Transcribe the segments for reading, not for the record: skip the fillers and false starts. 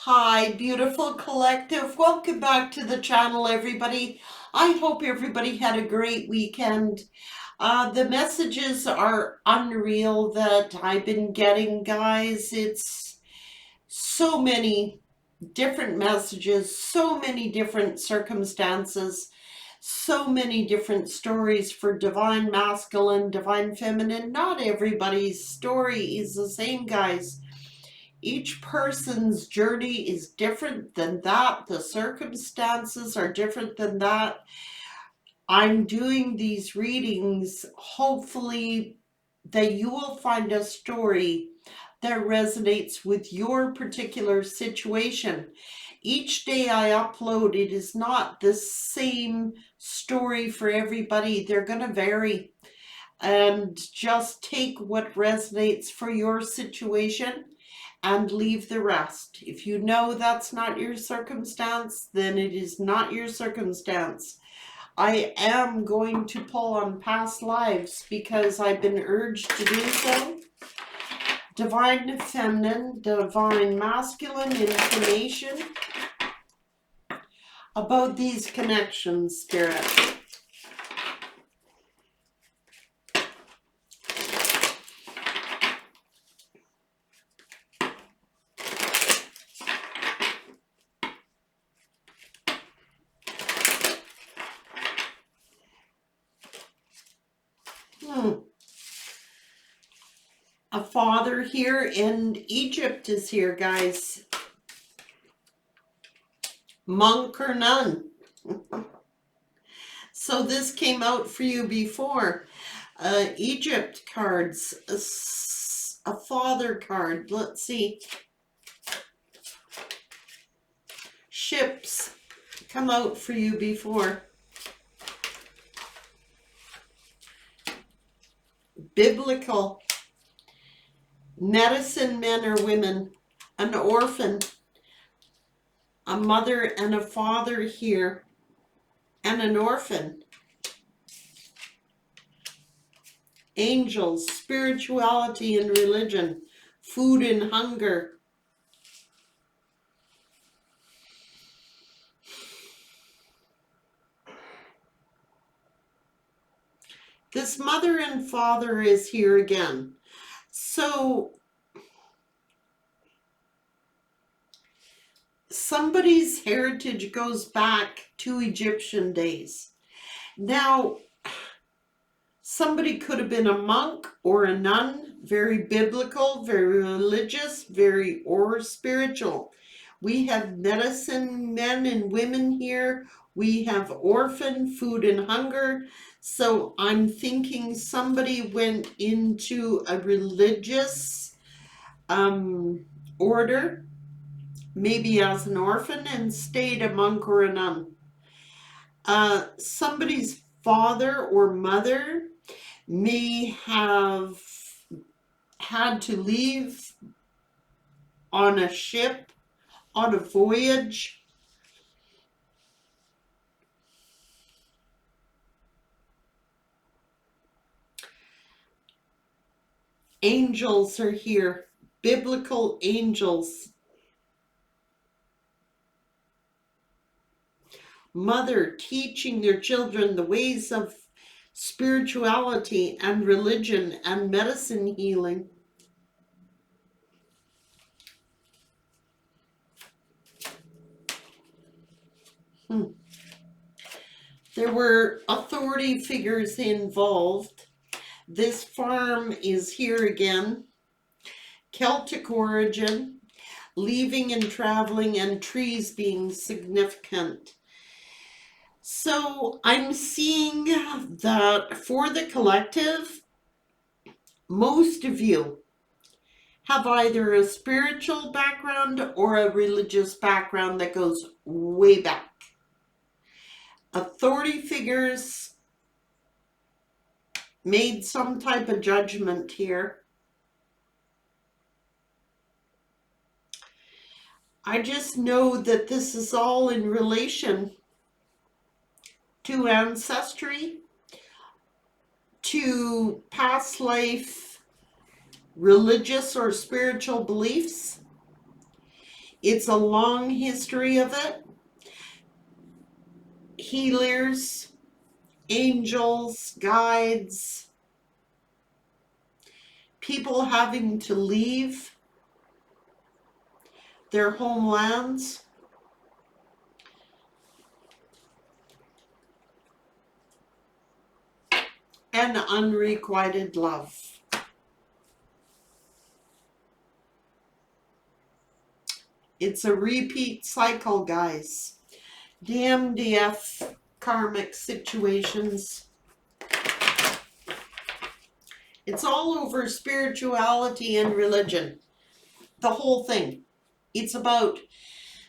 Hi, beautiful collective. Welcome back to the channel, everybody. I hope everybody had a great weekend. The messages are unreal that I've been getting, guys. It's so many different messages, so many different circumstances, so many different stories for divine masculine, divine feminine. Not everybody's story is the same, guys. Each person's journey is different than that. The circumstances are different than that. I'm doing these readings hopefully that you will find a story that resonates with your particular situation. Each day I upload, it is not the same story for everybody. They're going to vary. And just take what resonates for your situation and leave the rest. If you know that's not your circumstance, then it is not your circumstance. I am going to pull on past lives because I've been urged to do so. Divine feminine, divine masculine information about these connections, Spirit. A father here, and Egypt is here, guys. Monk or nun. So this came out for you before. Egypt cards, a father card. Let's see. Ships come out for you before. Biblical. Medicine men or women. An orphan. A mother and a father here. And an orphan. Angels, spirituality and religion. Food and hunger. This mother and father is here again. So somebody's heritage goes back to Egyptian days. Now, somebody could have been a monk or a nun, very biblical, very religious, very or spiritual. We have medicine men and women here. We have orphan, food and hunger. So I'm thinking somebody went into a religious order, maybe as an orphan, and stayed a monk or a nun. Somebody's father or mother may have had to leave on a ship, on a voyage. Angels are here, biblical angels. Mother teaching their children the ways of spirituality and religion and medicine healing. There were authority figures involved. This farm is here again. Celtic origin, leaving and traveling, and trees being significant. So I'm seeing that for the collective, most of you have either a spiritual background or a religious background that goes way back. Authority figures made some type of judgment here. I just know that this is all in relation to ancestry, to past life religious or spiritual beliefs. It's a long history of it. Healers, angels, guides, people having to leave their homelands, and unrequited love. It's a repeat cycle, guys. DMDF karmic situations. It's all over spirituality and religion. The whole thing. It's about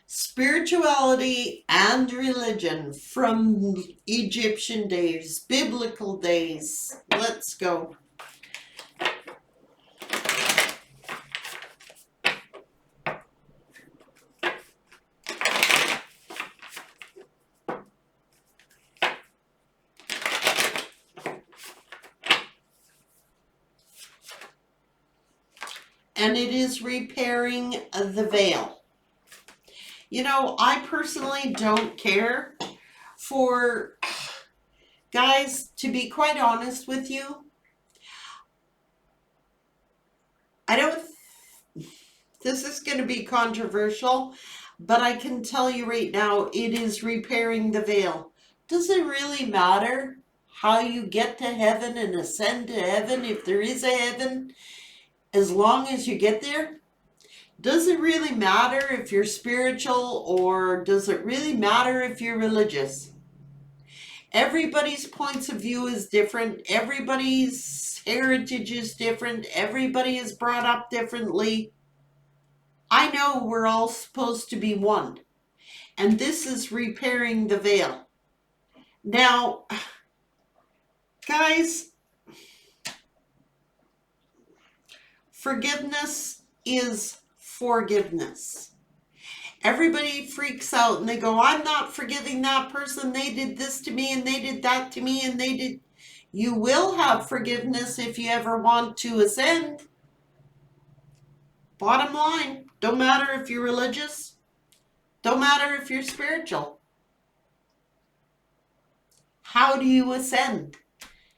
spirituality and religion from Egyptian days, biblical days. Let's go. And it is repairing the veil. You know, I personally don't care for, guys, to be quite honest with you, I don't, this is going to be controversial, but I can tell you right now, it is repairing the veil. Does it really matter how you get to heaven and ascend to heaven, if there is a heaven, as long as you get there? Does it really matter if you're spiritual, or does it really matter if you're religious? Everybody's points of view is different. Everybody's heritage is different. Everybody is brought up differently. I know we're all supposed to be one. And this is repairing the veil. Now, guys, forgiveness is forgiveness. Everybody freaks out and they go, I'm not forgiving that person. They did this to me and they did that to me and they did. You will have forgiveness if you ever want to ascend. Bottom line, don't matter if you're religious, don't matter if you're spiritual. How do you ascend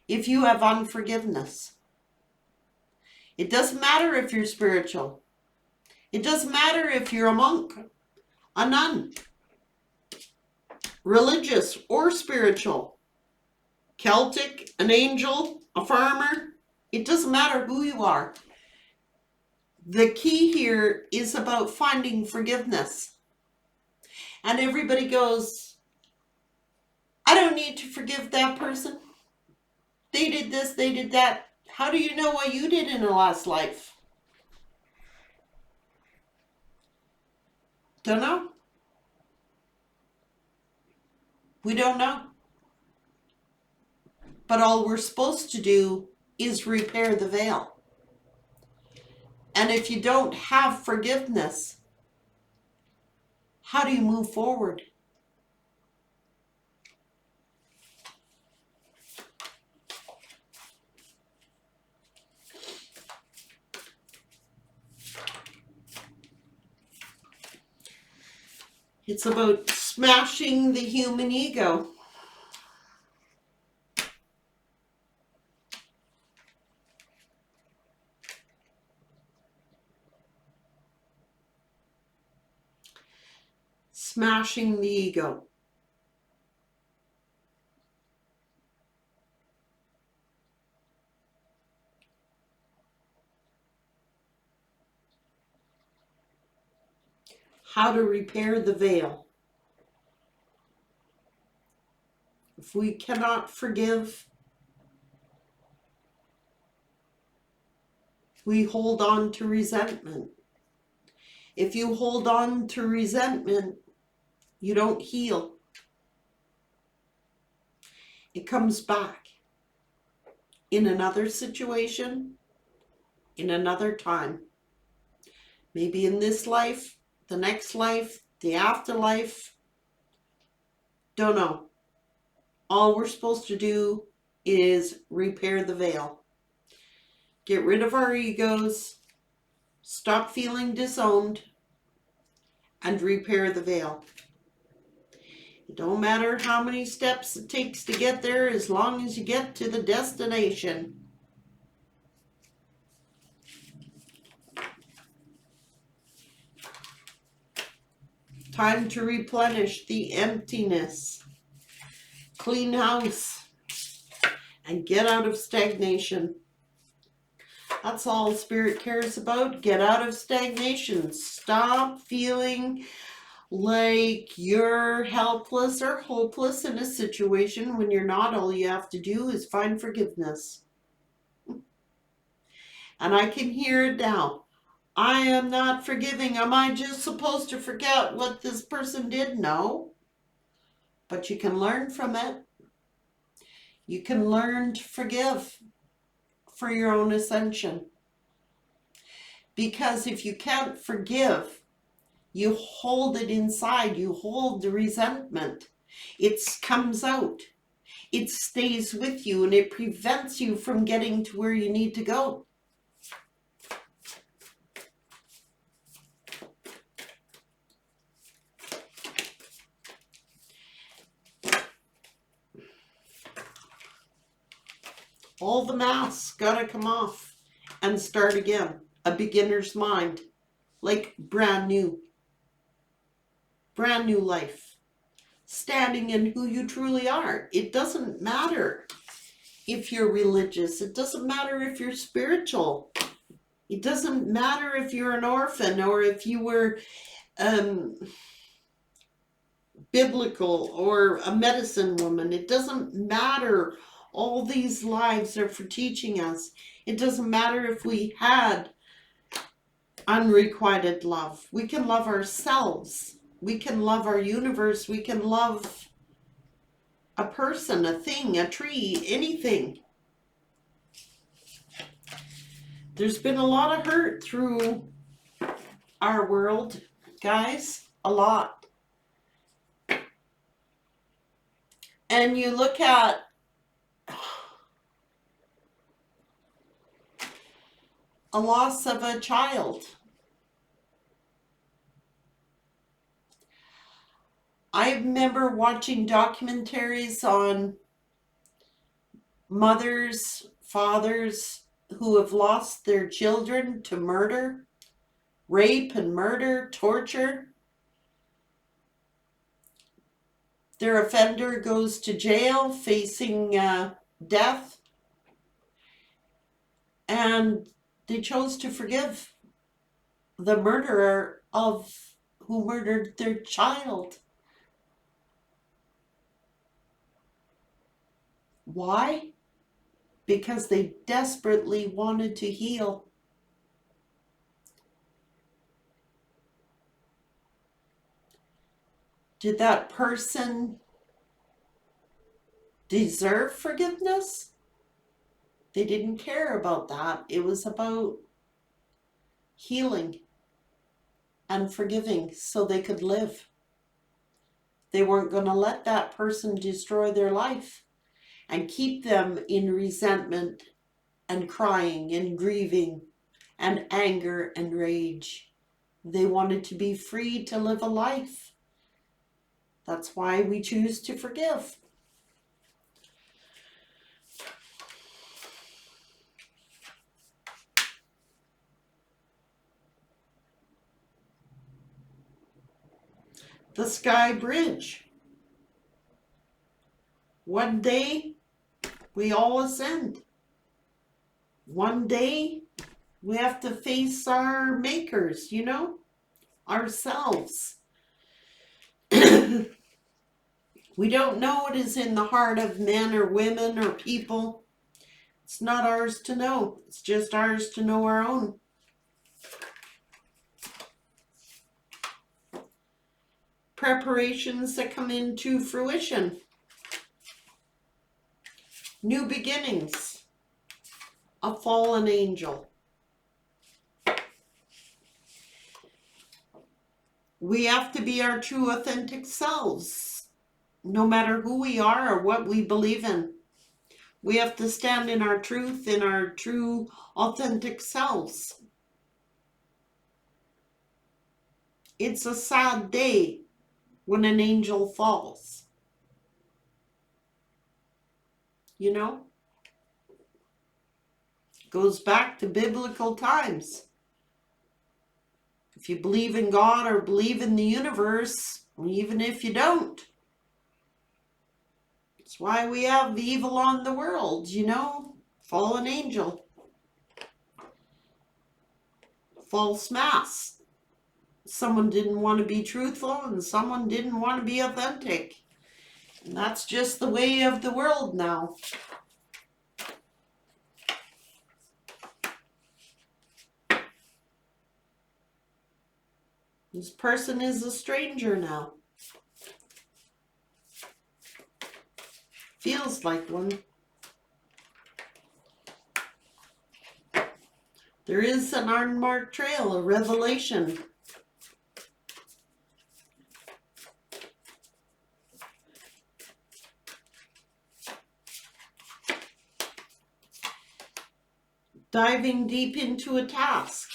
if you have unforgiveness? It doesn't matter if you're spiritual. It doesn't matter if you're a monk, a nun, religious or spiritual, Celtic, an angel, a farmer. It doesn't matter who you are. The key here is about finding forgiveness. And everybody goes, I don't need to forgive that person. They did this, they did that. How do you know what you did in the last life? Don't know. We don't know. But all we're supposed to do is repair the veil. And if you don't have forgiveness, how do you move forward? It's about smashing the human ego. Smashing the ego. How to repair the veil. If we cannot forgive, we hold on to resentment. If you hold on to resentment, you don't heal. It comes back in another situation, in another time. Maybe in this life, the next life, the afterlife. Don't know. All we're supposed to do is repair the veil. Get rid of our egos. Stop feeling disowned. and repair the veil. It don't matter how many steps it takes to get there, as long as you get to the destination. Time to replenish the emptiness. Clean house. And get out of stagnation. That's all Spirit cares about. Get out of stagnation. Stop feeling like you're helpless or hopeless in a situation when you're not. All you have to do is find forgiveness. And I can hear it now. I am not forgiving. Am I just supposed to forget what this person did? No. But you can learn from it. You can learn to forgive for your own ascension. Because if you can't forgive, you hold it inside. You hold the resentment. It comes out. It stays with you, and it prevents you from getting to where you need to go. All the masks gotta come off and start again. A beginner's mind. Like brand new. Brand new life. Standing in who you truly are. It doesn't matter if you're religious. It doesn't matter if you're spiritual. It doesn't matter if you're an orphan or if you were biblical or a medicine woman. It doesn't matter. All these lives are for teaching us. It doesn't matter if we had unrequited love. We can love ourselves. We can love our universe. We can love a person, a thing, a tree, anything. There's been a lot of hurt through our world, guys. A lot. And you look at a loss of a child. I remember watching documentaries on mothers, fathers who have lost their children to murder, rape and murder, torture. Their offender goes to jail facing death, and they chose to forgive the murderer of who murdered their child. Why? Because they desperately wanted to heal. Did that person deserve forgiveness? They didn't care about that. It was about healing and forgiving so they could live. They weren't going to let that person destroy their life and keep them in resentment and crying and grieving and anger and rage. They wanted to be free to live a life. That's why we choose to forgive. The Sky Bridge. One day, we all ascend. One day, we have to face our makers, ourselves. We don't know what is in the heart of men or women or people. It's not ours to know. It's just ours to know our own. Preparations that come into fruition. New beginnings. A fallen angel. We have to be our true authentic selves, no matter who we are or what we believe in. We have to stand in our truth, in our true authentic selves. It's a sad day when an angel falls. You know? Goes back to biblical times. If you believe in God or believe in the universe, even if you don't, it's why we have evil on the world, you know? Fallen angel. False mass. Someone didn't want to be truthful and someone didn't want to be authentic. And that's just the way of the world now. This person is a stranger now. Feels like one. There is an unmarked trail, a revelation. Diving deep into a task.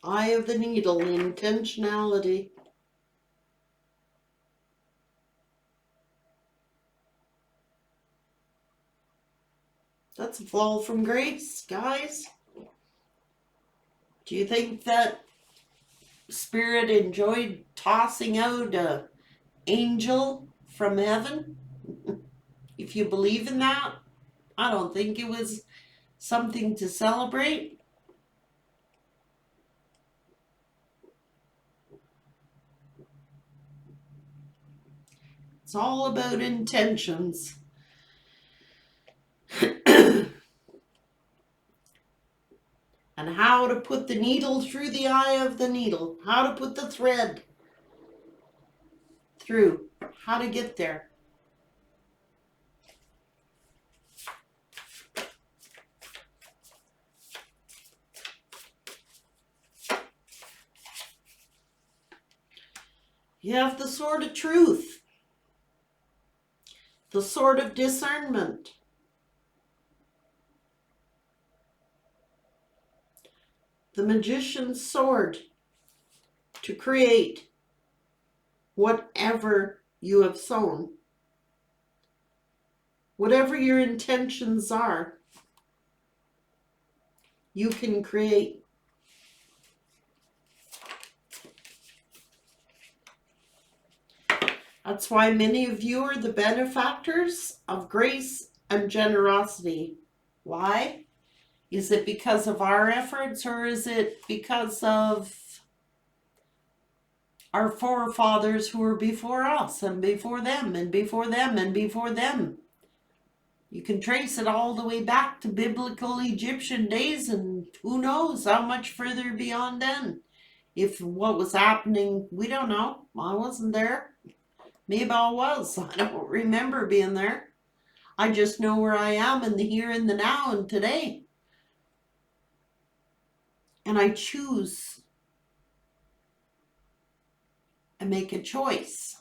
Eye of the needle, intentionality. That's a fall from grace, guys. Do you think that Spirit enjoyed tossing out an angel from heaven? If you believe in that, I don't think it was something to celebrate. It's all about intentions. And how to put the needle through the eye of the needle. How to put the thread through. How to get there. You have the sword of truth. The sword of discernment. The magician's sword to create whatever you have sown. Whatever your intentions are, you can create. That's why many of you are the benefactors of grace and generosity. Why? Is it because of our efforts, or is it because of our forefathers who were before us and before them and before them and before them? You can trace it all the way back to biblical Egyptian days, and who knows how much further beyond then. If what was happening, we don't know. I wasn't there. Maybe I was. I don't remember being there. I just know where I am in the here and the now and today. And I choose and make a choice.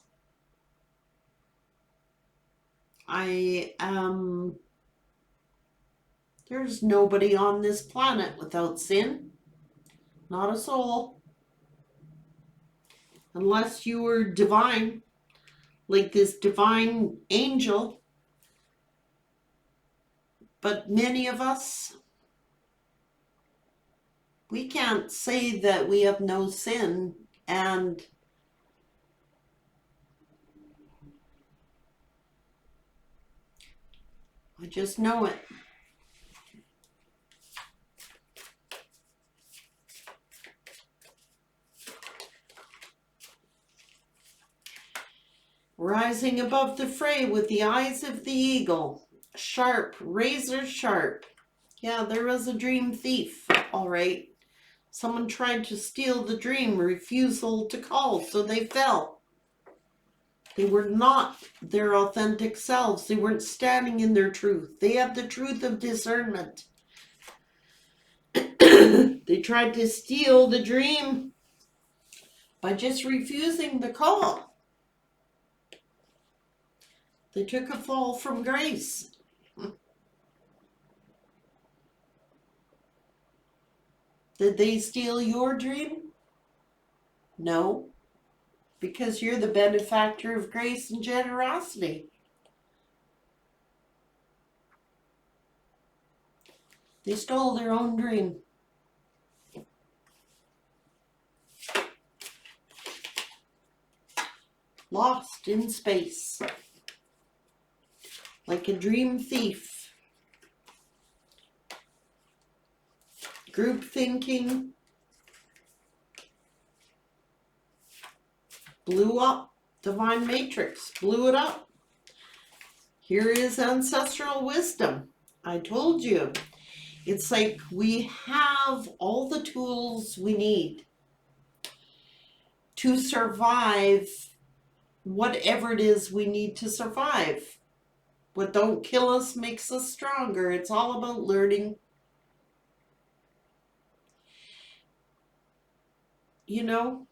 There's nobody on this planet without sin. Not a soul. Unless you were divine, like this divine angel. But many of us, we can't say that we have no sin, and I just know it. Rising above the fray with the eyes of the eagle. Sharp, razor sharp. Yeah, there was a dream thief, all right. Someone tried to steal the dream, refusal to call, so they fell. They were not their authentic selves. They weren't standing in their truth. They have the truth of discernment. They tried to steal the dream by just refusing the call. They took a fall from grace. Did they steal your dream? No, because you're the benefactor of grace and generosity. They stole their own dream. Lost in space. Like a dream thief. Group thinking. Blew up. Divine Matrix. Blew it up. Here is ancestral wisdom. I told you. It's like we have all the tools we need to survive whatever it is we need to survive. What don't kill us makes us stronger. It's all about learning. You know,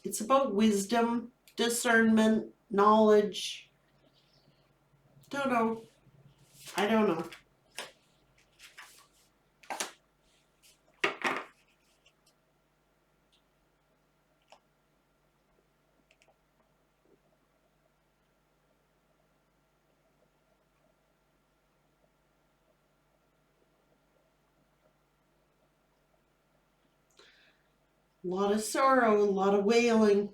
it's about wisdom, discernment, knowledge. Don't know. I don't know. A lot of sorrow, a lot of wailing.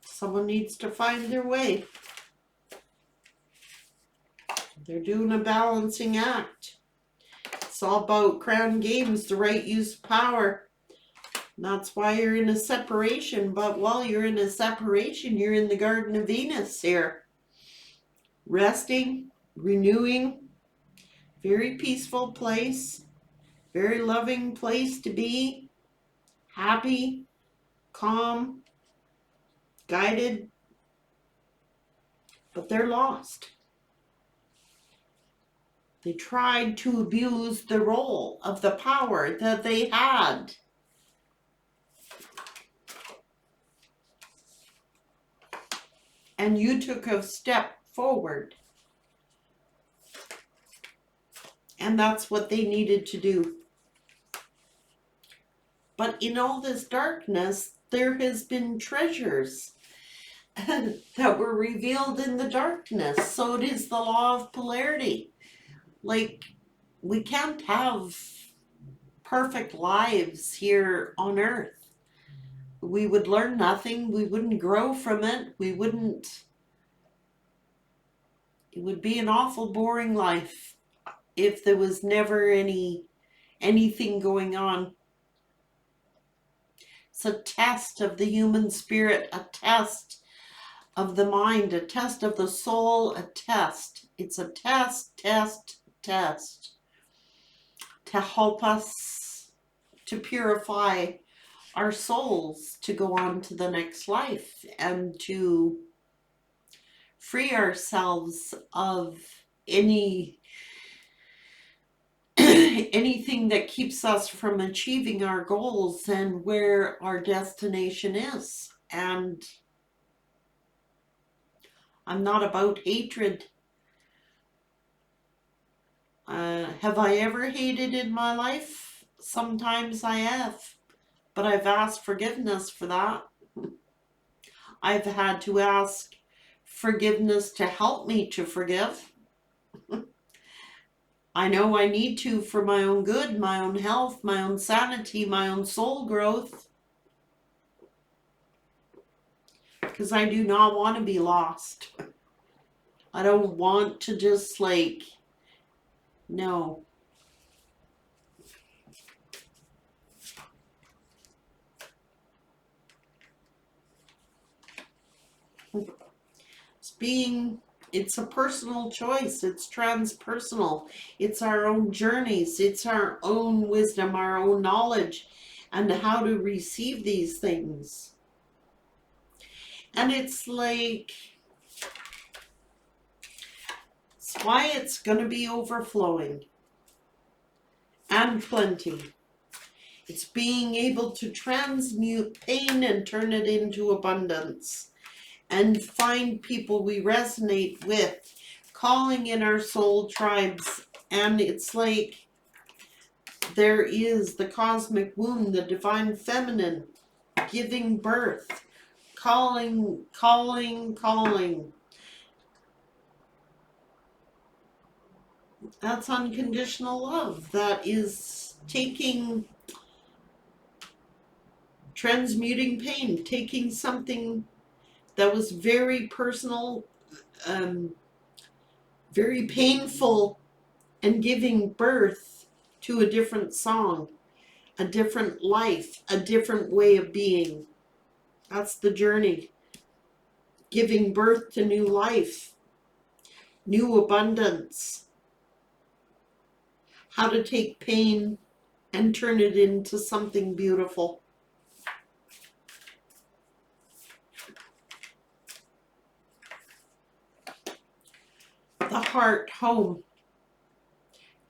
Someone needs to find their way. They're doing a balancing act. It's all about crown games, the right use of power. And that's why you're in a separation. But while you're in a separation, you're in the Garden of Venus here. Resting, renewing, very peaceful place, very loving place to be, happy, calm, guided, but they're lost. They tried to abuse the role of the power that they had. And you took a step forward. And that's what they needed to do. But in all this darkness, there has been treasures that were revealed in the darkness. So it is the law of polarity. Like, we can't have perfect lives here on earth. We would learn nothing. We wouldn't grow from it. It would be an awful boring life if there was never anything going on. It's a test of the human spirit, a test of the mind, a test of the soul, a test. It's a test to help us to purify our souls to go on to the next life and to free ourselves of anything that keeps us from achieving our goals and where our destination is. And I'm not about hatred. Have I ever hated in my life? Sometimes I have, but I've asked forgiveness for that. I've had to ask forgiveness to help me to forgive. I know I need to for my own good, my own health, my own sanity, my own soul growth. Because I do not want to be lost. I don't want to just no. It's a personal choice. It's transpersonal. It's our own journeys. It's our own wisdom, our own knowledge, and how to receive these things. And it's why it's going to be overflowing and plenty. It's being able to transmute pain and turn it into abundance, and find people we resonate with, calling in our soul tribes. And it's like there is the cosmic womb, the divine feminine, giving birth, calling, calling, calling. That's unconditional love. That is transmuting pain, taking something that was very personal, very painful, and giving birth to a different song, a different life, a different way of being. That's the journey. Giving birth to new life, new abundance. How to take pain and turn it into something beautiful. The heart, home,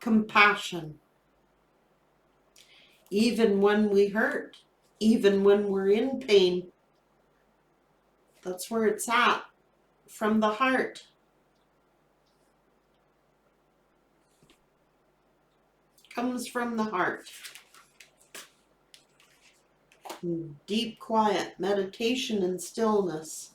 compassion. Even when we hurt, even when we're in pain, that's where it's at, from the heart. Comes from the heart. Deep quiet, meditation and stillness.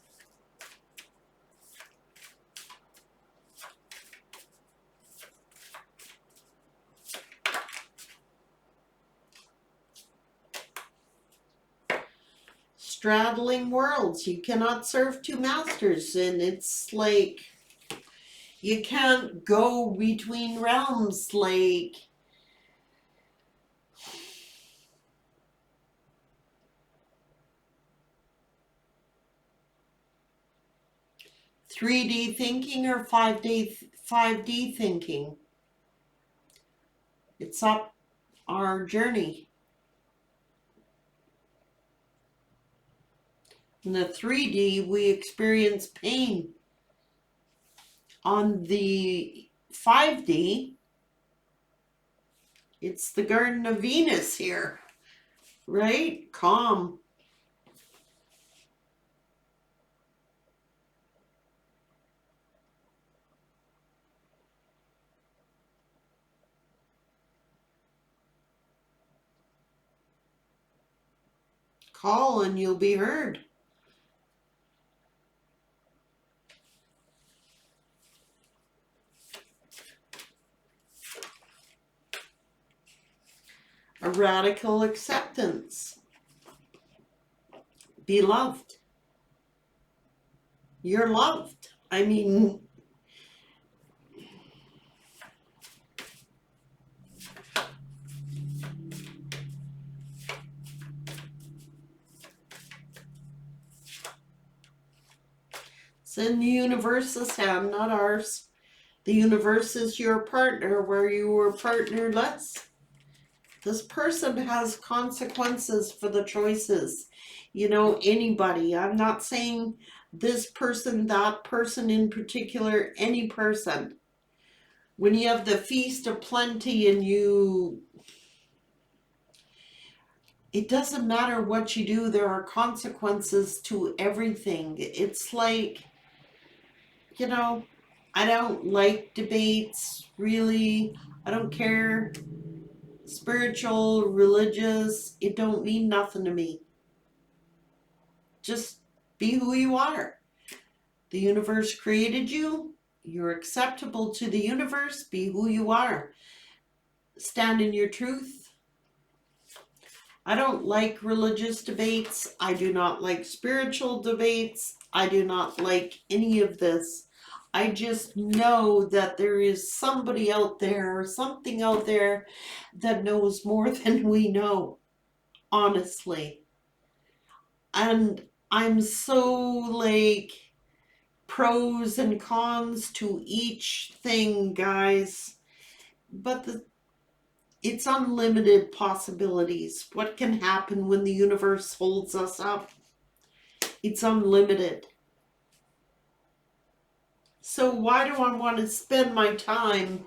Straddling worlds. You cannot serve two masters, and it's like you can't go between realms. Like, (3D) thinking or 5D thinking. It's up our journey. In the 3D, we experience pain. On the 5D, it's the Garden of Venus here, right? Calm. Call and you'll be heard. A radical acceptance. Be loved. You're loved. I mean, it's in the universe's hand, not ours. The universe is your partner where you were partnerless. This person has consequences for the choices. You know, anybody. I'm not saying this person, that person in particular, any person. When you have the feast of plenty and it doesn't matter what you do, there are consequences to everything. It's like, you know, I don't like debates, really. I don't care. Spiritual, religious, it don't mean nothing to me. Just be who you are. The universe created you. You're acceptable to the universe. Be who you are. Stand in your truth. I don't like religious debates. I do not like spiritual debates. I do not like any of this. I just know that there is somebody out there or something out there that knows more than we know, honestly. And I'm so like pros and cons to each thing, guys. But it's unlimited possibilities. What can happen when the universe holds us up? It's unlimited. So why do I want to spend my time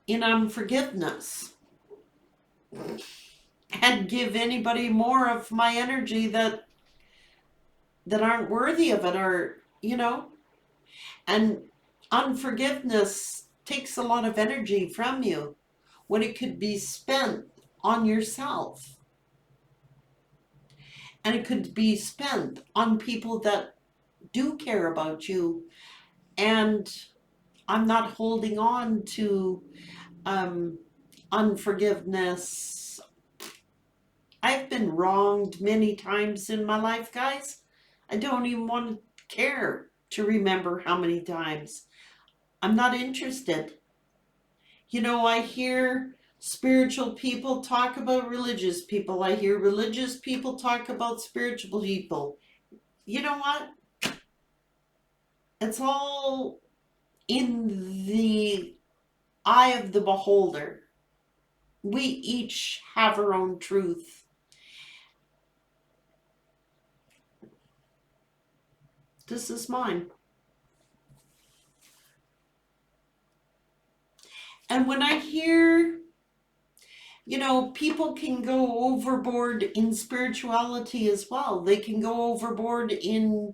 in unforgiveness? and give anybody more of my energy that aren't worthy of it, or and unforgiveness takes a lot of energy from you when it could be spent on yourself, and it could be spent on people that do care about you. And I'm not holding on to um, unforgiveness. I've been wronged many times in my life, guys. I don't even want to care to remember how many times. I'm not interested. I hear spiritual people talk about religious people. I hear religious people talk about spiritual people. You know what? It's all in the eye of the beholder. We each have our own truth. This is mine. And when I hear, people can go overboard in spirituality as well. They can go overboard in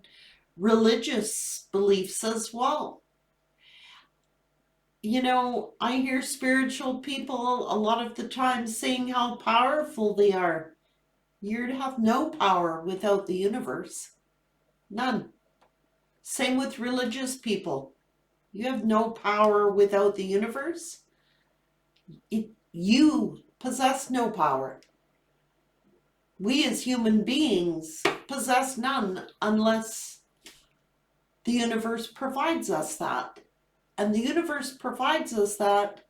religious beliefs as well. I hear spiritual people a lot of the time saying how powerful they are. You have no power without the universe. None. Same with religious people. You have no power without the universe. You possess no power. We as human beings possess none unless the universe provides us that. And the universe provides us that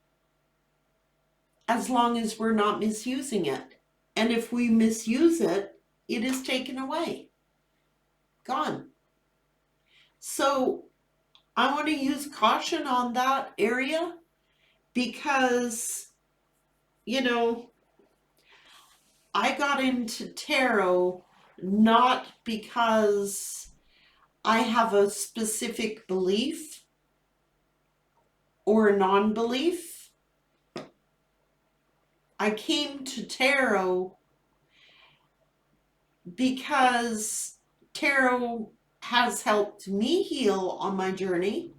as long as we're not misusing it. And if we misuse it, it is taken away. Gone. So I want to use caution on that area because, I got into tarot not because I have a specific belief or a non-belief. I came to tarot because tarot has helped me heal on my journey,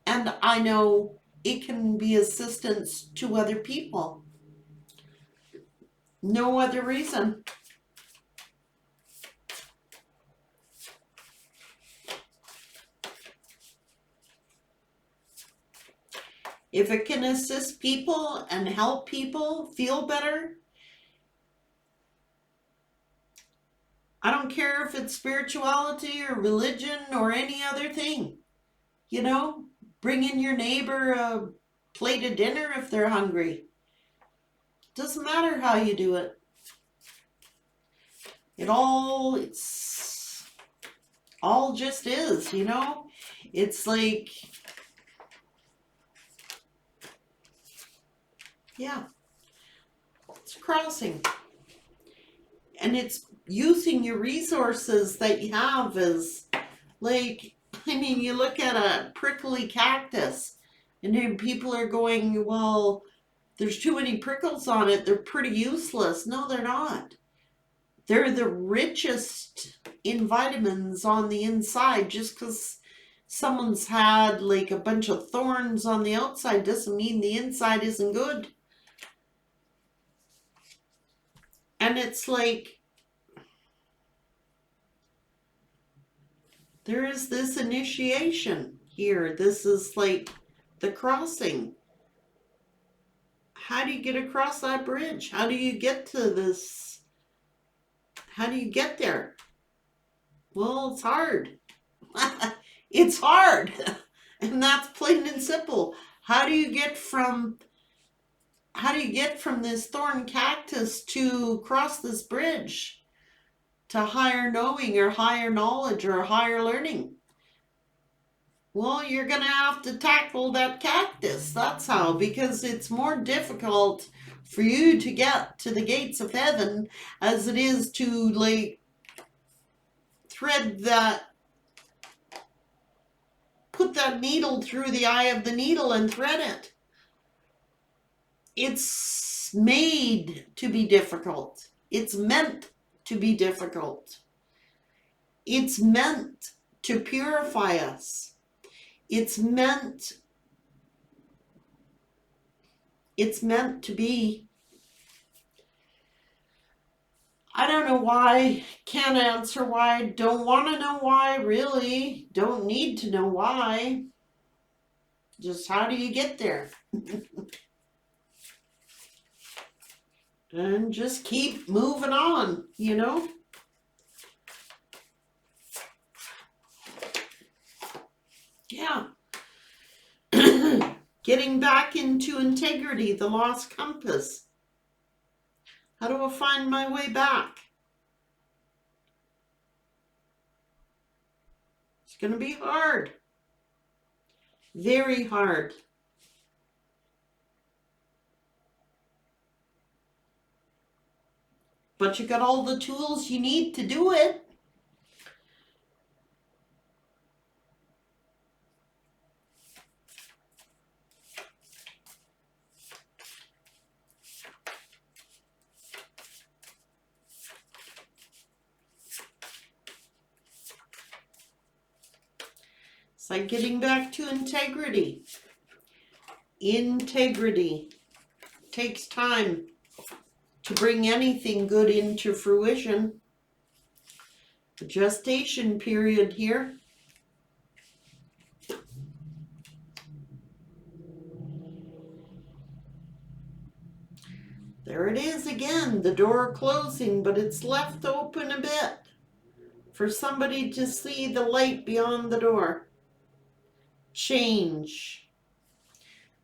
and I know it can be assistance to other people. No other reason. If it can assist people and help people feel better, I don't care if it's spirituality or religion or any other thing. Bring in your neighbor a plate of dinner if they're hungry. Doesn't matter how you do it. It's all just is, It's like, yeah, it's crossing. And it's using your resources that you have as, like, you look at a prickly cactus and then people are going, well, there's too many prickles on it. They're pretty useless. No, they're not. They're the richest in vitamins on the inside. Just because someone's had like a bunch of thorns on the outside doesn't mean the inside isn't good. And it's like, there is this initiation here. This is like the crossing. How do you get across that bridge? How do you get to this? How do you get there? Well, it's hard. It's hard. And that's plain and simple. How do you get from this thorn cactus to cross this bridge to higher knowing or higher knowledge or higher learning? Well, you're going to have to tackle that cactus. That's how, because it's more difficult for you to get to the gates of heaven as it is to like put that needle through the eye of the needle and thread it. It's It's made to be difficult. It's meant to be difficult. It's meant to purify us. It's meant to be. I don't know why, can't answer why, don't want to know why, really, don't need to know why. Just how do you get there? And just keep moving on, you know? Yeah. Getting back into integrity, the lost compass. How do I find my way back? It's going to be hard. Very hard. But you got all the tools you need to do it. It's like getting back to integrity. Integrity takes time to bring anything good into fruition. The gestation period here. There it is again, the door closing, but it's left open a bit for somebody to see the light beyond the door. Change,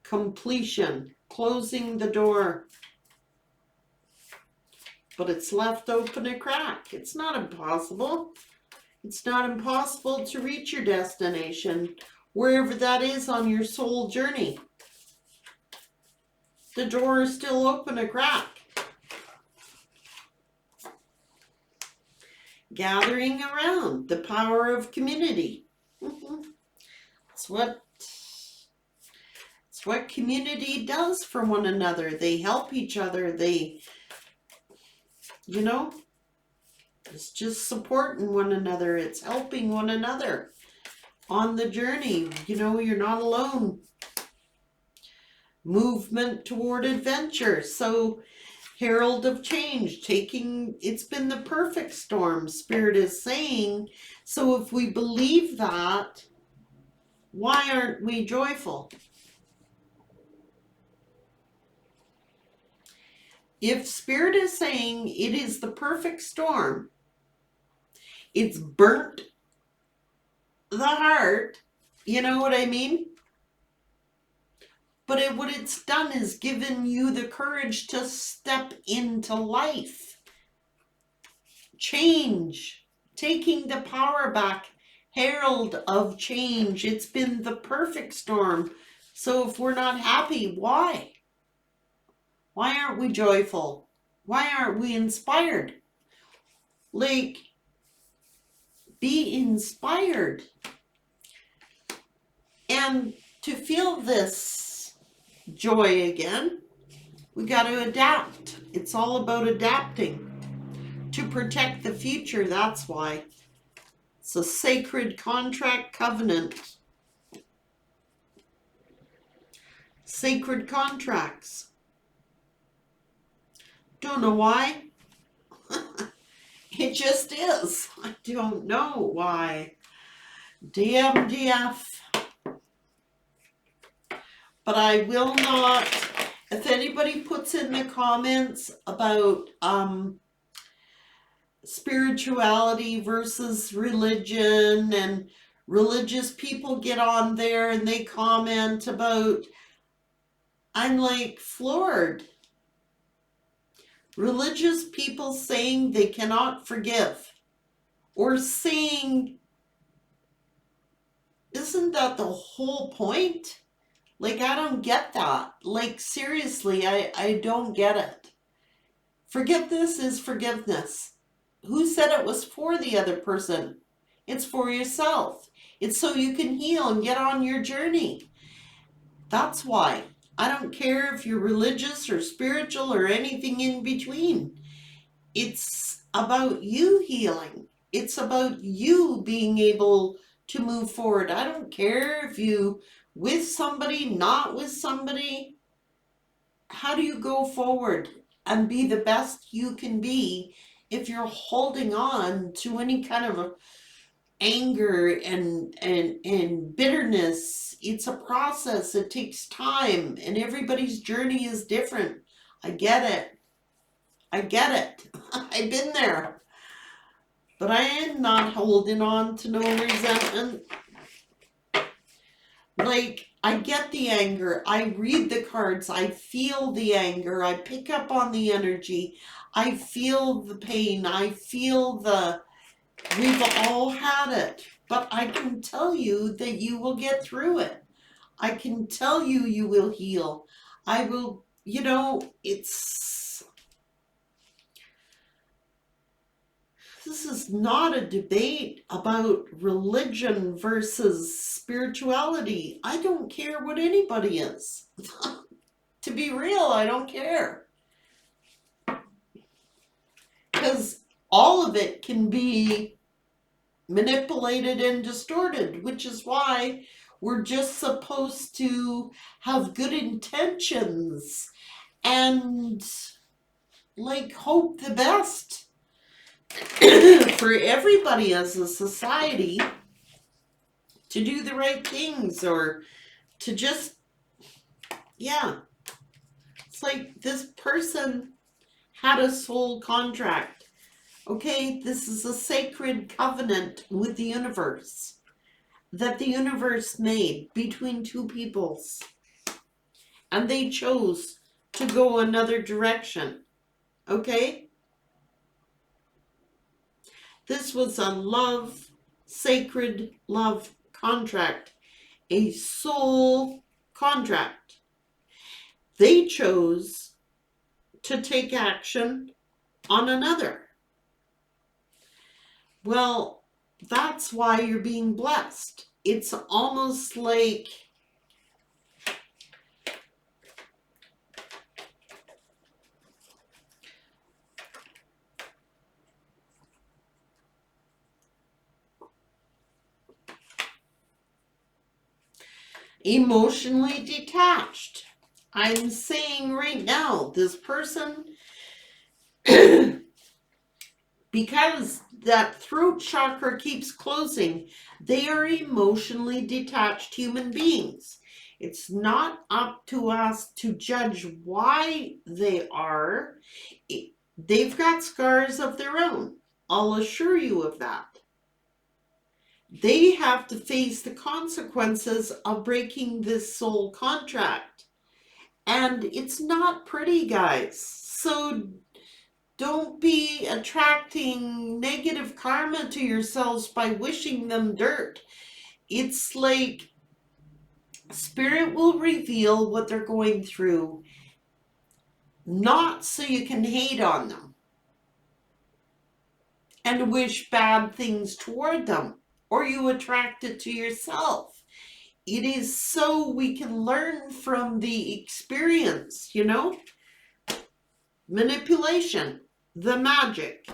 completion, closing the door. But it's left open a crack. It's not impossible. It's not impossible to reach your destination, wherever that is on your soul journey. The door is still open a crack. Gathering around, the power of community. It's what community does for one another. They help each other. They, you know, it's just supporting one another. It's helping one another on the journey. You know, you're not alone. Movement toward adventure. So, herald of change, it's been the perfect storm, Spirit is saying. So if we believe that, why aren't we joyful? If Spirit is saying it is the perfect storm, it's burnt the heart, you know what I mean? But what it's done is given you the courage to step into life. Change, taking the power back, herald of change. It's been the perfect storm. So if we're not happy, why? Why aren't we joyful? Why aren't we inspired? Like, be inspired. And to feel this joy again, we got to adapt. It's all about adapting to protect the future. That's why it's a sacred contract covenant. Sacred contracts. Don't know why. It just is. I don't know why. DMDF. But I will not, if anybody puts in the comments about spirituality versus religion, and religious people get on there and they comment about, I'm like floored. Religious people saying they cannot forgive, or saying, isn't that the whole point? Like, I don't get that. Like, seriously, I don't get it. Forgiveness is forgiveness. Who said it was for the other person? It's for yourself. It's so you can heal and get on your journey. That's why. I don't care if you're religious or spiritual or anything in between. It's about you healing. It's about you being able to move forward. I don't care if you with somebody, not with somebody. How do you go forward and be the best you can be if you're holding on to any kind of anger and bitterness? It's a process. It takes time, and everybody's journey is different. I get it. I get it. I've been there. But I am not holding on to no resentment. Like, I get the anger. I read the cards. I feel the anger. I pick up on the energy. I feel the pain. I feel the. We've all had it. But I can tell you that you will get through it. I can tell you you will heal. I will, it's. This is not a debate about religion versus spirituality. I don't care what anybody is. To be real, I don't care. Because all of it can be manipulated and distorted, which is why we're just supposed to have good intentions and hope the best for everybody as a society to do the right things, or to just, it's like this person had a soul contract. Okay, this is a sacred covenant with the universe that the universe made between two peoples, and they chose to go another direction. Okay, this was a sacred love contract, a soul contract. They chose to take action on another. Well, that's why you're being blessed. It's almost like emotionally detached. I'm saying right now, this person, because that throat chakra keeps closing, they are emotionally detached human beings. It's not up to us to judge why they are. They've got scars of their own. I'll assure you of that. They have to face the consequences of breaking this soul contract. And it's not pretty, guys. So don't be attracting negative karma to yourselves by wishing them dirt. It's like spirit will reveal what they're going through, not so you can hate on them and wish bad things toward them, or you attract it to yourself. It is so we can learn from the experience, Manipulation, the magic,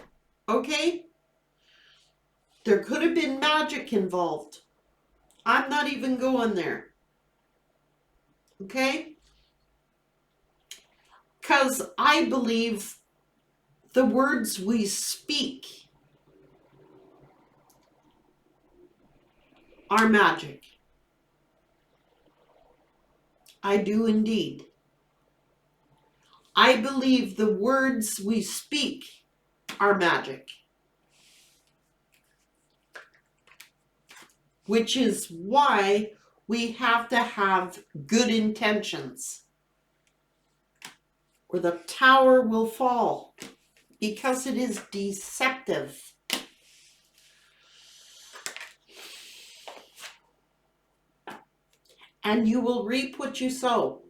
okay? There could have been magic involved. I'm not even going there, okay? Because I believe the words we speak are magic. I do indeed. I believe the words we speak are magic. Which is why we have to have good intentions, or the tower will fall, because it is deceptive. And you will reap what you sow.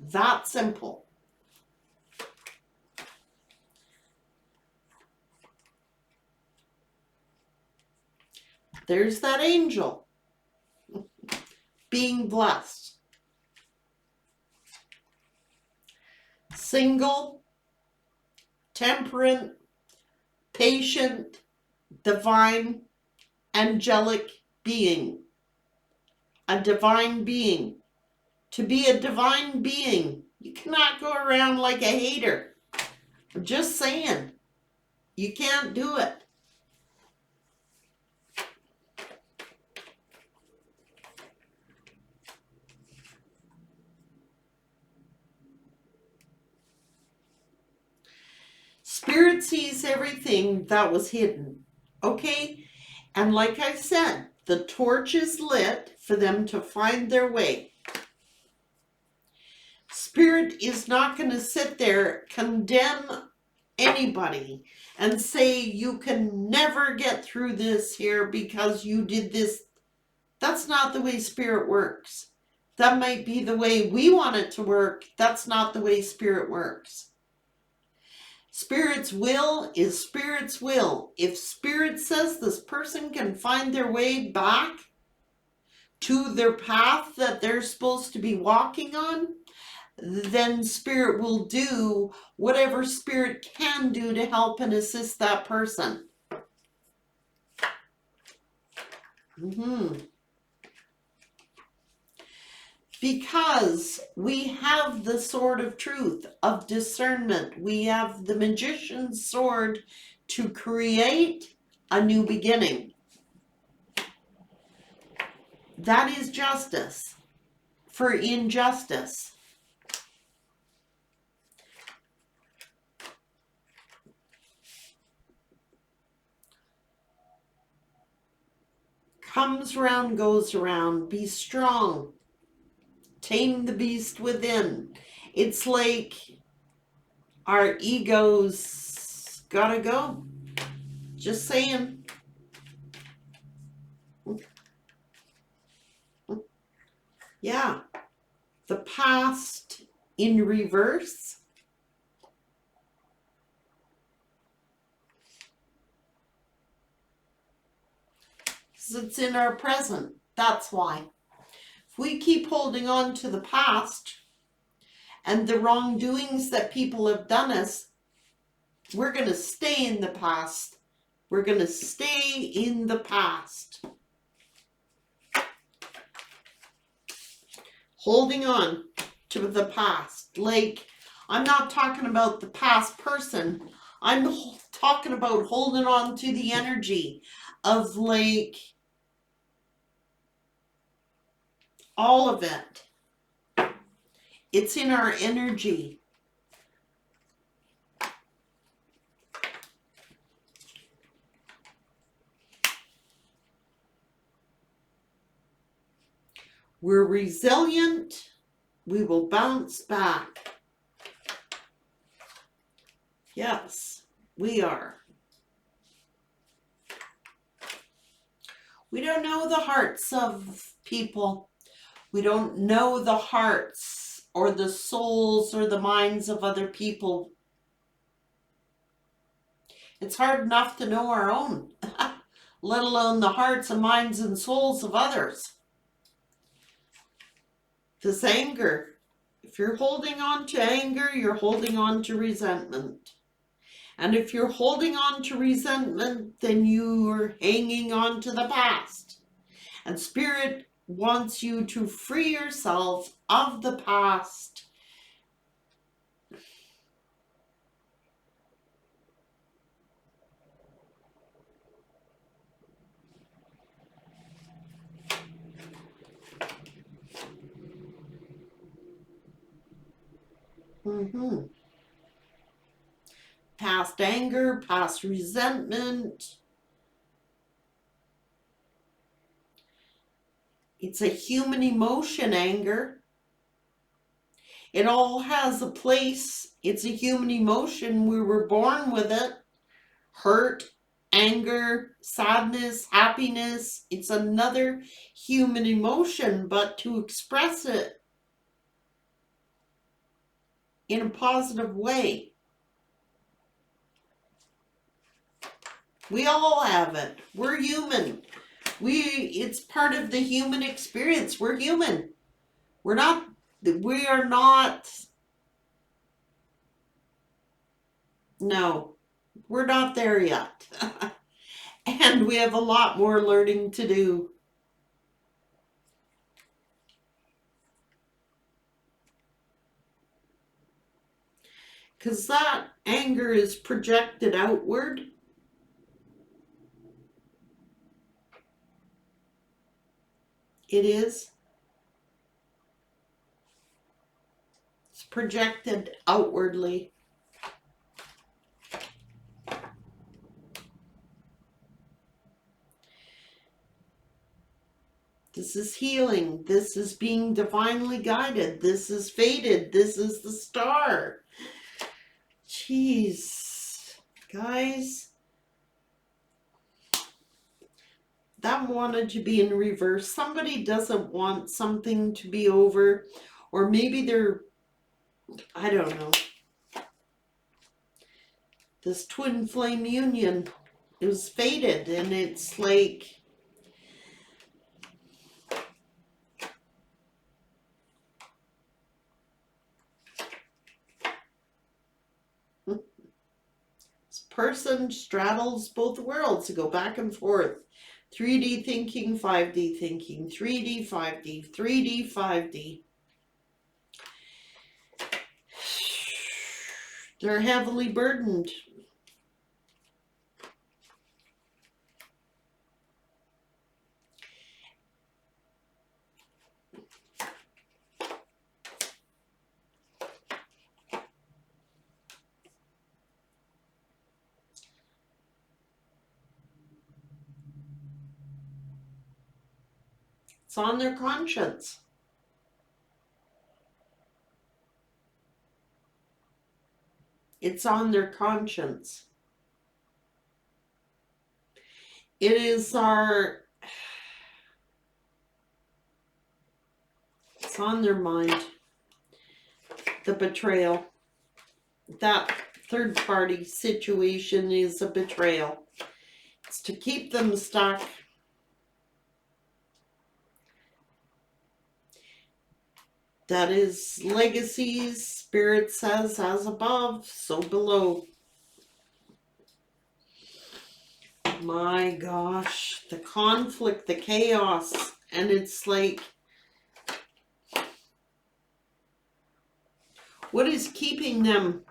That simple. There's that angel. being blessed. Single, temperate, patient, divine, angelic being. A divine being. To be a divine being, you cannot go around like a hater. I'm just saying. You can't do it. Spirit sees everything that was hidden. Okay? And like I said, the torch is lit for them to find their way. Spirit is not going to sit there, condemn anybody, and say you can never get through this here because you did this. That's not the way Spirit works. That might be the way we want it to work. That's not the way Spirit works. Spirit's will is Spirit's will. If Spirit says this person can find their way back to their path that they're supposed to be walking on, then Spirit will do whatever Spirit can do to help and assist that person. Because we have the sword of truth, of discernment. We have the magician's sword to create a new beginning. That is justice for injustice. Comes around, goes around. Be strong. Tame the beast within. It's like our egos gotta go. Just saying. Yeah. The past in reverse. Because it's in our present. That's why. If we keep holding on to the past and the wrongdoings that people have done us, we're going to stay in the past. We're going to stay in the past. Holding on to the past. Like, I'm not talking about the past person. I'm talking about holding on to the energy of, like, all of it. It's in our energy. We're resilient. We will bounce back. Yes, we are. We don't know the hearts of people. We don't know the hearts or the souls or the minds of other people. It's hard enough to know our own, let alone the hearts and minds and souls of others. This anger, if you're holding on to anger, you're holding on to resentment. And if you're holding on to resentment, then you're hanging on to the past. And Spirit wants you to free yourself of the past. Past anger, past resentment. It's a human emotion, anger. It all has a place. It's a human emotion. We were born with it. Hurt, anger, sadness, happiness. It's another human emotion, but to express it in a positive way. We all have it. We're human. It's part of the human experience. We're human. We are not, no, we're not there yet. And we have a lot more learning to do. Because that anger is projected outward. It is. It's projected outwardly. This is healing. This is being divinely guided. This is fated. This is the star. Jeez, guys. That wanted to be in reverse. Somebody doesn't want something to be over, or maybe they're, I don't know. This twin flame union is fated, and it's like, this person straddles both worlds to go back and forth. 3D thinking, 5D thinking, 3D, 5D, 3D, 5D. They're heavily burdened. It's on their conscience. It's on their conscience. It is it's on their mind. The betrayal. That third party situation is a betrayal. It's to keep them stuck. That is legacies. Spirit says, as above, so below. My gosh, the conflict, the chaos, and it's like, what is keeping them?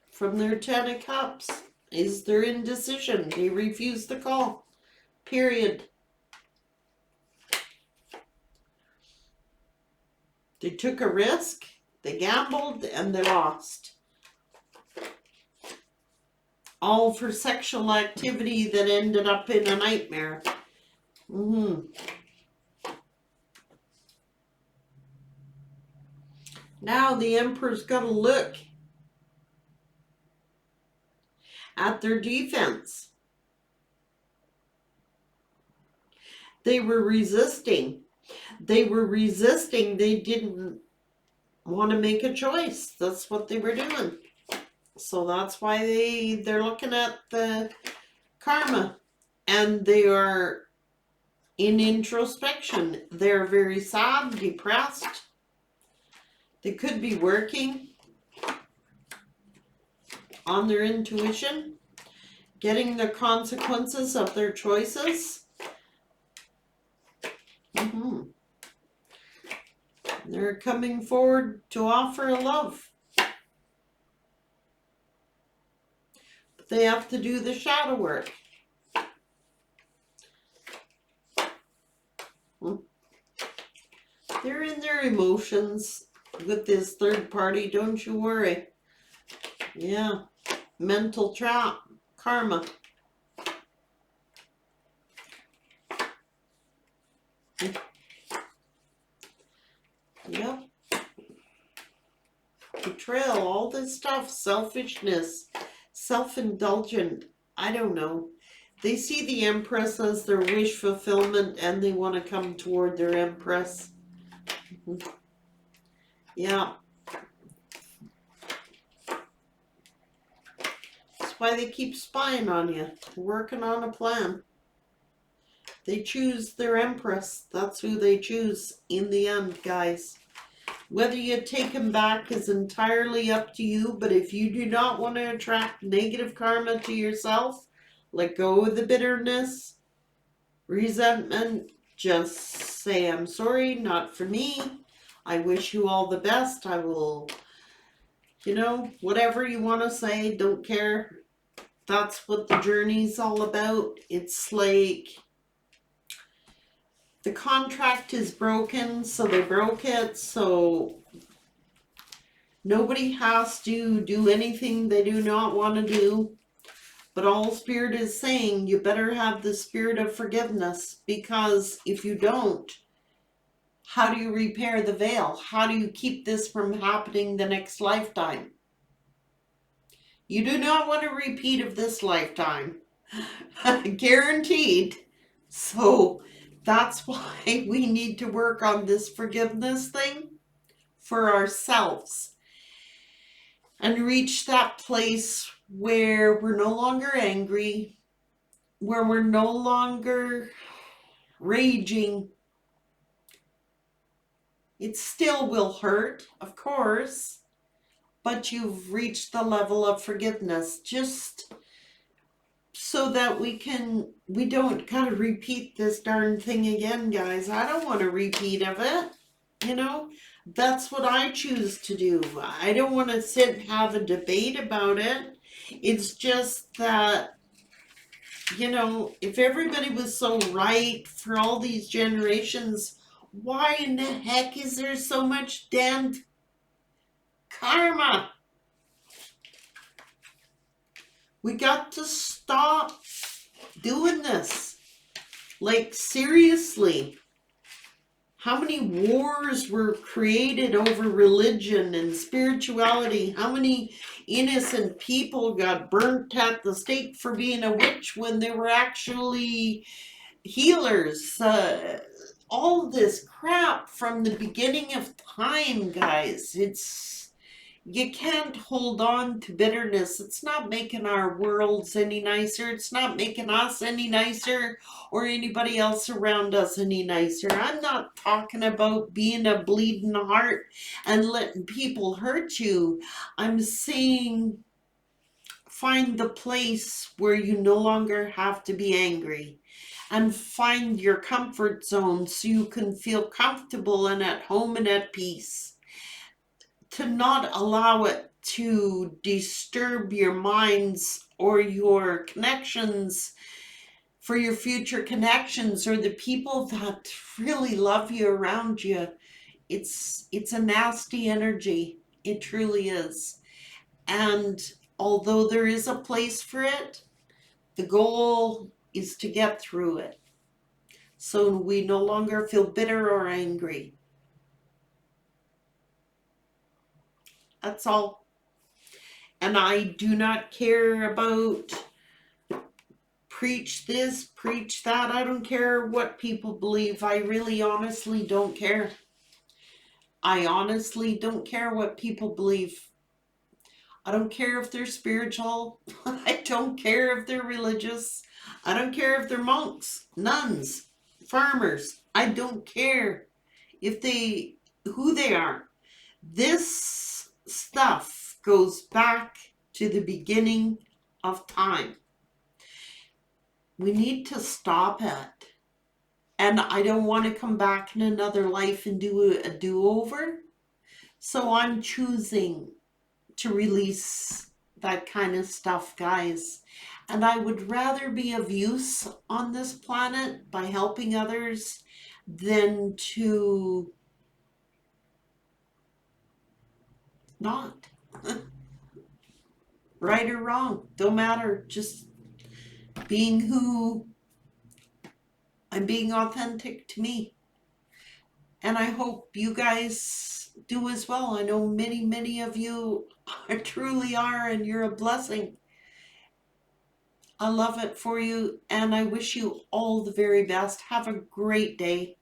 From their 10 of Cups is their indecision. They refuse the call. Period. They took a risk, they gambled, and they lost. All for sexual activity that ended up in a nightmare. Now the Emperor's got to look at their defense. They were resisting. They didn't want to make a choice. That's what they were doing. So that's why they're looking at the karma. And they are in introspection. They're very sad, depressed. They could be working on their intuition, getting the consequences of their choices. They're coming forward to offer love. But they have to do the shadow work. They're in their emotions with this third party, don't you worry. Yeah, mental trap, karma. Yep. Betrayal, all this stuff, selfishness, self-indulgent, I don't know. They see the Empress as their wish fulfillment and they want to come toward their Empress. Yeah. That's why they keep spying on you, working on a plan. They choose their Empress. That's who they choose in the end, guys. Whether you take them back is entirely up to you, but if you do not want to attract negative karma to yourself, let go of the bitterness, resentment, just say, I'm sorry, not for me. I wish you all the best. I will, whatever you want to say, don't care. That's what the journey's all about. It's like the contract is broken, so they broke it, so nobody has to do anything they do not want to do. But all Spirit is saying, you better have the spirit of forgiveness, because if you don't, how do you repair the veil? How do you keep this from happening the next lifetime? You do not want a repeat of this lifetime. Guaranteed. So that's why we need to work on this forgiveness thing for ourselves and reach that place where we're no longer angry, where we're no longer raging. It still will hurt, of course, but you've reached the level of forgiveness, just so that we don't gotta repeat this darn thing again, guys. I don't want a repeat of it. That's what I choose to do. I don't want to sit and have a debate about it. It's just that, if everybody was so right for all these generations, why in the heck is there so much damned karma? We got to stop doing this. Like, seriously. How many wars were created over religion and spirituality? How many innocent people got burnt at the stake for being a witch when they were actually healers? All this crap from the beginning of time, guys. You can't hold on to bitterness. It's not making our worlds any nicer. It's not making us any nicer or anybody else around us any nicer. I'm not talking about being a bleeding heart and letting people hurt you. I'm saying find the place where you no longer have to be angry, and find your comfort zone so you can feel comfortable and at home and at peace. To not allow it to disturb your minds or your connections for your future connections or the people that really love you around you. It's a nasty energy. It truly is. And although there is a place for it, the goal is to get through it, so we no longer feel bitter or angry. That's all. And I do not care about preach this, preach that. I don't care what people believe. I really honestly don't care. I honestly don't care what people believe. I don't care if they're spiritual. I don't care if they're religious. I don't care if they're monks, nuns, farmers. I don't care who they are. This stuff goes back to the beginning of time. We need to stop it. And I don't want to come back in another life and do a do-over. So I'm choosing to release that kind of stuff, guys. And I would rather be of use on this planet by helping others than to not. Right or wrong, don't matter. Just being who I'm being authentic to me. And I hope you guys do as well. I know many of you truly are, and you're a blessing. I love it for you, and I wish you all the very best. Have a great day.